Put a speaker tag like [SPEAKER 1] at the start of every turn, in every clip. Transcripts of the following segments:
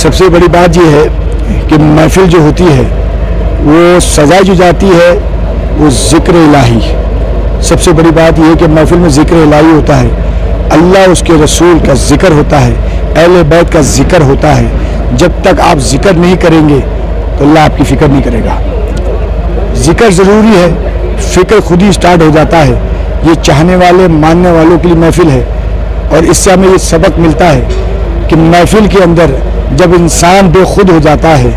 [SPEAKER 1] सबसे बड़ी बात ये है कि महफिल जो होती है वो सजाई जो जाती है वो ज़िक्र इलाही। सबसे बड़ी बात ये है कि महफिल में ज़िक्र इलाही होता है, अल्लाह उसके रसूल का ज़िक्र होता है, अहले बैत का ज़िक्र होता है। जब तक आप ज़िक्र नहीं करेंगे तो अल्लाह आपकी फ़िक्र नहीं करेगा। ज़िक्र ज़रूरी है, फ़िक्र खुद ही स्टार्ट हो जाता है। ये चाहने वाले मानने वालों के लिए महफिल है और इससे हमें ये सबक मिलता है कि महफिल के अंदर जब इंसान बेखुद हो जाता है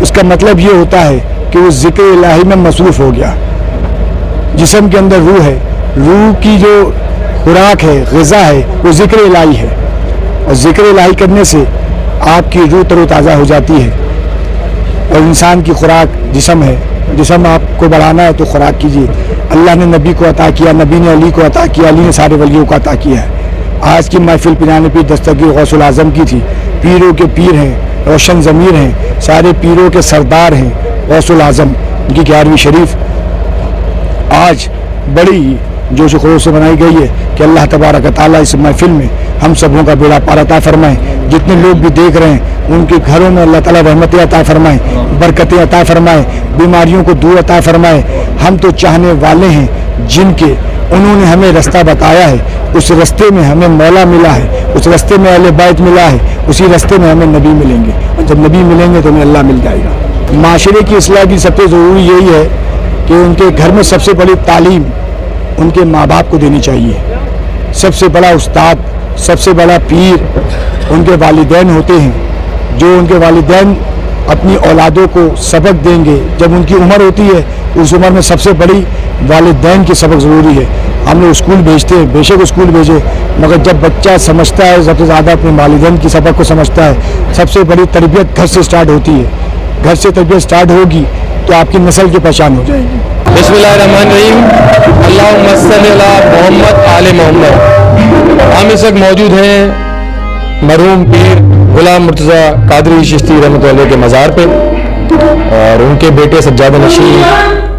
[SPEAKER 1] उसका मतलब ये होता है कि वो ज़िक्र इलाही में मसरूफ़ हो गया। जिस्म के अंदर रूह है, रूह की जो खुराक है, ग़िज़ा है, वो ज़िक्र इलाही है और ज़िक्र इलाही करने से आपकी रूह तरोताज़ा हो जाती है। और इंसान की खुराक जिस्म है, जिस्म आपको बढ़ाना है तो खुराक कीजिए। अल्लाह ने नबी को अता किया, नबी ने अली को अता किया, अली ने सारे वलियों को अता किया है। आज की महफिल पिराने पीर दस्तगीर गौसुल आज़म की थी। पीरों के पीर हैं, रोशन ज़मीर हैं, सारे पीरों के सरदार हैं गौसुल आज़म, उनकी 11वीं शरीफ आज बड़ी जोश खरोश से बनाई गई है कि अल्लाह तबारक व तआला इस महफिल में हम सबों का बेड़ा पार अता फरमाए। जितने लोग भी देख रहे हैं उनके घरों में अल्लाह ताला रहमतें अता फरमाए, बरकतें अता फरमाए, बीमारियों को दूर अता फरमाए। हम तो चाहने वाले हैं जिनके उन्होंने हमें रास्ता बताया है, उस रास्ते में हमें मौला मिला है, उस रास्ते में अहले बैत मिला है, उसी रास्ते में हमें नबी मिलेंगे और जब नबी मिलेंगे तो हमें अल्लाह मिल जाएगा। माशरे की इस्लाह की सबसे ज़रूरी यही है कि उनके घर में सबसे बड़ी तालीम उनके माँ बाप को देनी चाहिए। सबसे बड़ा उस्ताद, सबसे बड़ा पीर उनके वालिदैन होते हैं। जो उनके वालिदैन अपनी औलादों को सबक देंगे, जब उनकी उम्र होती है उस उम्र में सबसे बड़ी वालिदैन की सबक ज़रूरी है। हम लोग स्कूल भेजते हैं, बेशक स्कूल भेजे, मगर जब बच्चा समझता है सबसे ज़्यादा अपने वालिदैन की सबक को समझता है। सबसे बड़ी तरबियत घर से स्टार्ट होती है। घर से तरबियत स्टार्ट होगी तो आपकी नस्ल की पहचान हो जाएगी।
[SPEAKER 2] बिस्मिल्लाहिर्रहमानिर्रहीम, अल्लाहुम्मा सल्ली अला मोहम्मद आले मोहम्मद। हम इस वक्त मौजूद हैं मरहूम पीर गुलाम मुर्तज़ा कादरी चिश्ती रहमतुल्लाह के मज़ार पे और उनके बेटे सज्जाद नशीं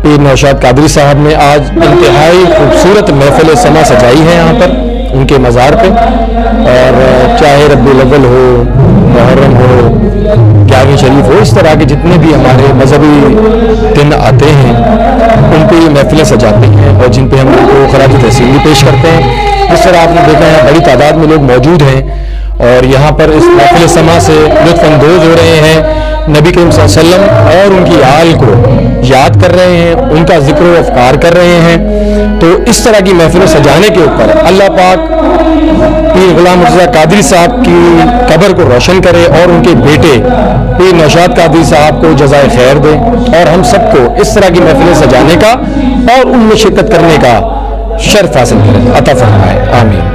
[SPEAKER 2] पीर नौशाद कादरी साहब ने आज इंतहाई खूबसूरत महफिल समा सजाई है यहाँ पर उनके मज़ार पे। और चाहे रब्बुल अव्वल हो, मुहर्रम हो, 11वीं शरीफ हो, इस तरह के जितने भी हमारे मजहबी दिन आते हैं उन पर ये महफिलें सजाते हैं और जिन पे हम उनको खराज तहसील भी पेश करते हैं। इस तरह आपने देखा है बड़ी तादाद में लोग मौजूद हैं और यहाँ पर इस महफिल समा से लुत्फ़अंदोज़ हो रहे हैं। नबी करीम सल्लल्लाहु अलैहि वसल्लम और उनकी आल को याद कर रहे हैं, उनका ज़िक्र व अफ़कार कर रहे हैं। तो इस तरह की महफिलें सजाने के ऊपर अल्लाह पाक पीर गुलाम मुर्तज़ा कादरी साहब की कब्र को रोशन करे और उनके बेटे पीर नौशाद कादरी साहब को जज़ाए खैर दे और हम सबको इस तरह की महफिलें सजाने का और उनमें शिरकत करने का शर्फ हासिल करें, अता फरमाए। आमीन।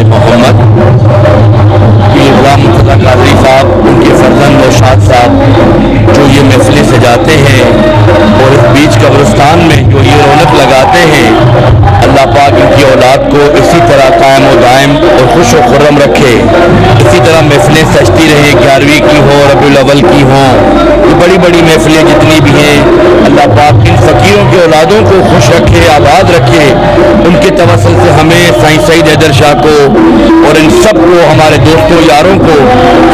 [SPEAKER 3] मोहम्मद पीर गुलाम मुर्तज़ा कादरी साहब, उनके फर्जंद नौशाद साहब जो ये महफिलें सजाते हैं और इस बीच कब्रिस्तान में जो ये रौनक लगाते हैं, अल्लाह पाक इनकी औलाद को इसी तरह कायम व दायम और खुश व खुर्रम रखे। इसी तरह महफिलें सजती रहें, 11वीं की हो, रबीउल अव्वल की हो, ये बड़ी बड़ी महफिलें जितनी भी हैं, अल्लाह पाक इन फ़कीरों की औलादों को खुश रखे, आबाद रखे। उनके तवस्सुल से हमें साईं सईद हैदर शाह को और इन सब को, हमारे दोस्तों यारों को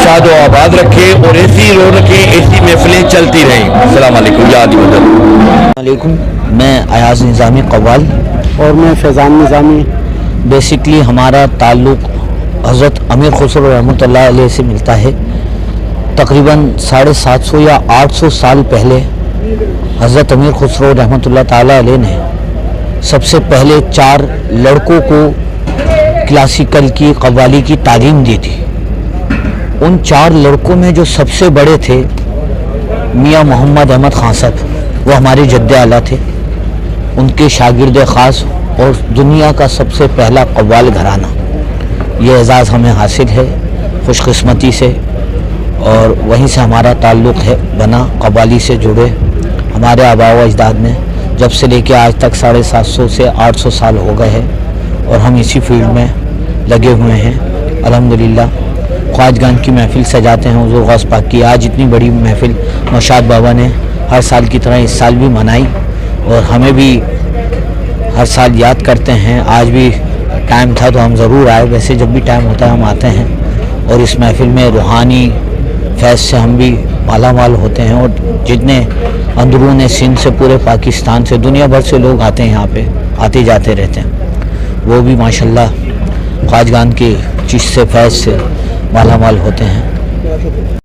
[SPEAKER 3] शाद व आबाद रखे और ऐसी रौनकें, ऐसी महफिलें चलती रहें। अस्सलाम वालेकुम। याद
[SPEAKER 4] वालेकुम। मैं अयाज़ निज़ामी कव्वाल
[SPEAKER 1] और मैं फैज़ान निज़ामी।
[SPEAKER 4] बेसिकली हमारा ताल्लुक़ हज़रत अमीर खुसरो रहमतुल्लाह अलैह से मिलता है। तकरीबन 750 या 800 साल पहले हज़रत अमीर खुसरो रहमतुल्लाह ताला अलैह ने सबसे पहले 4 लड़कों को क्लासिकल की कव्वाली की तालीम दी थी। उन 4 लड़कों में जो सबसे बड़े थे मियाँ मोहम्मद अहमद खान साहब, वो हमारे जद्दे आला थे। उनके शागिर्द ख़ास और दुनिया का सबसे पहला कव्वाल घराना, ये एज़ाज़ हमें हासिल है खुशकिस्मती से और वहीं से हमारा ताल्लुक़ है बना। कव्वाली से जुड़े हमारे आबा व अजदाद ने जब से लेके आज तक 750 से 800 साल हो गए हैं और हम इसी फील्ड में लगे हुए हैं अल्हम्दुलिल्लाह। ख्वाजगान की महफिल सजाते हैं हुज़ूर गौस पाक की। आज इतनी बड़ी महफिल नौशाद बाबा ने हर साल की तरह इस साल भी मनाई और हमें भी हर साल याद करते हैं। आज भी टाइम था तो हम ज़रूर आए, वैसे जब भी टाइम होता है हम आते हैं اور اس محفل میں روحانی فیض سے ہم بھی مالا مال ہوتے ہیں، اور جتنے اندرون سندھ سے پورے پاکستان سے دنیا بھر سے لوگ آتے ہیں یہاں پہ، آتے جاتے رہتے ہیں، وہ بھی ماشاءاللہ خواجگان کی چشت سے فیض سے مالا مال ہوتے ہیں۔